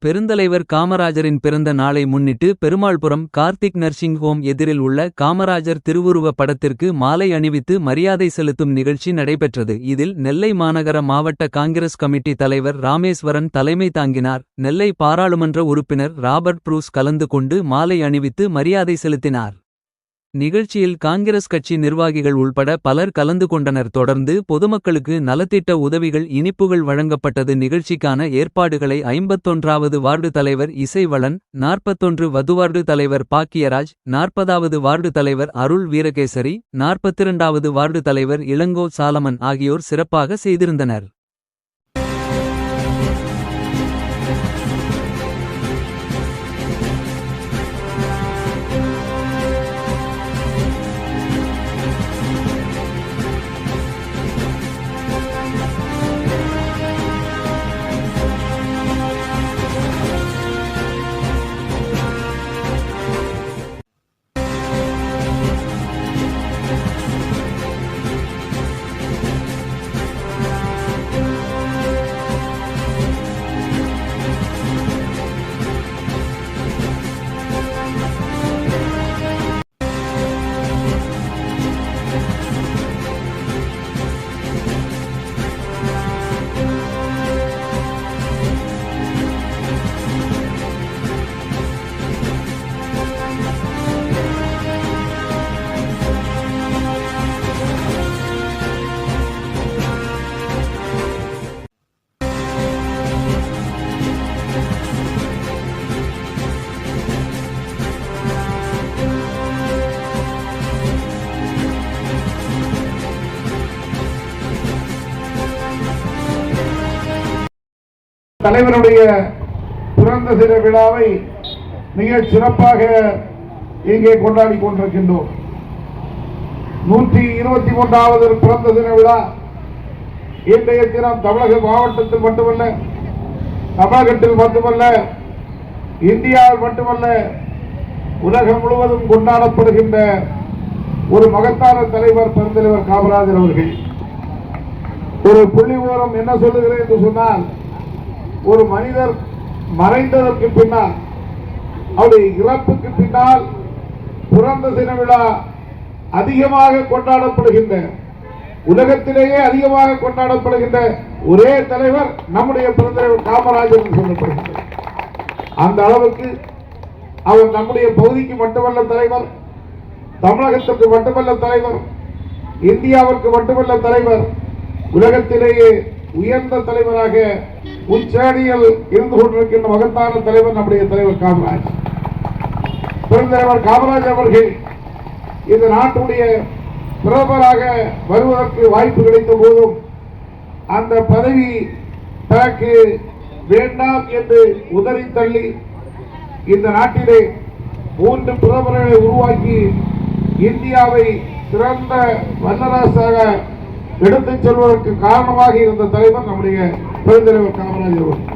பெருந்தலைவர் காமராஜரின் பிறந்த நாளை முன்னிட்டு பெருமாள்புரம் கார்த்திக் நர்சிங் ஹோம் எதிரில் உள்ள காமராஜர் திருவுருவ படத்திற்கு மாலை அணிவித்து மரியாதை செலுத்தும் நிகழ்ச்சி நடைபெற்றது. இதில் நெல்லை மாநகர மாவட்ட காங்கிரஸ் கமிட்டி தலைவர் ராமேஸ்வரன் தலைமை தாங்கினார். நெல்லை பாராளுமன்ற உறுப்பினர் ராபர்ட் புரூஸ் கலந்து கொண்டு மாலை அணிவித்து மரியாதை செலுத்தினார். நிகழ்ச்சியில் காங்கிரஸ் கட்சி நிர்வாகிகள் உள்பட பலர் கலந்து கொண்டனர். தொடர்ந்து பொதுமக்களுக்கு நலத்திட்ட உதவிகள் இனிப்புகள் வழங்கப்பட்டது. நிகழ்ச்சிக்கான ஏற்பாடுகளை 51வது வார்டு தலைவர் இசைவளன், 41 வதுவார்டு தலைவர் பாக்கியராஜ், 40வது வார்டு தலைவர் அருள் வீரகேசரி, 42வது வார்டு தலைவர் இளங்கோ சாலமன் ஆகியோர் சிறப்பாக செய்திருந்தனர். தலைவருடைய பிறந்த தின விழாவை மிக சிறப்பாக இங்கே கொண்டாடி கொண்டிருக்கின்றோம். 123வது பிறந்த தின விழா இன்றைய தினம் தமிழக மாவட்டத்தில் மட்டுமல்ல, தமிழகத்தில் மட்டுமல்ல, இந்தியாவில் மட்டுமல்ல, உலகம் முழுவதும் கொண்டாடப்படுகின்ற ஒரு மகத்தான தலைவர் பெருந்தலைவர் காமராஜர் அவர்கள். ஒரு புள்ளி விவரம் என்ன சொல்லுகிறேன் என்று சொன்னால், ஒரு மனிதர் மறைந்ததற்கு பின்னால், அவருடைய இறப்புக்கு பின்னால் பிறந்த தின விழா அதிகமாக கொண்டாடப்படுகின்ற, உலகத்திலேயே அதிகமாக கொண்டாடப்படுகின்ற ஒரே தலைவர் நம்முடைய பெருந்தலைவர் காமராஜர் என்று சொல்லப்படுகின்றார். அந்த அளவுக்கு அவர் நம்முடைய பகுதிக்கு மட்டுமல்ல தலைவர், தமிழகத்திற்கு மட்டுமல்ல தலைவர், இந்தியாவிற்கு மட்டுமல்ல தலைவர், உலகத்திலேயே உயர்ந்த தலைவராக உச்சேரியில் இருந்து கொண்டிருக்கின்ற மகத்தான தலைவர் நம்முடைய தலைவர் காமராஜ். பெருந்தலைவர் காமராஜ் அவர்கள் இந்த நாட்டுடைய பிரதமராக வருவதற்கு வாய்ப்பு கிடைத்த போதும் அந்த பதவி தனக்கு வேண்டாம் என்று உதறி தள்ளி இந்த நாட்டிலே 3 பிரதமர்களை உருவாக்கி இந்தியாவை சிறந்த வல்லரசாக எடுத்துச் செல்வதற்கு காரணமாக இருந்த தலைவர் நம்முடைய பெருந்தலைவர் காமராஜர் அவர்கள்.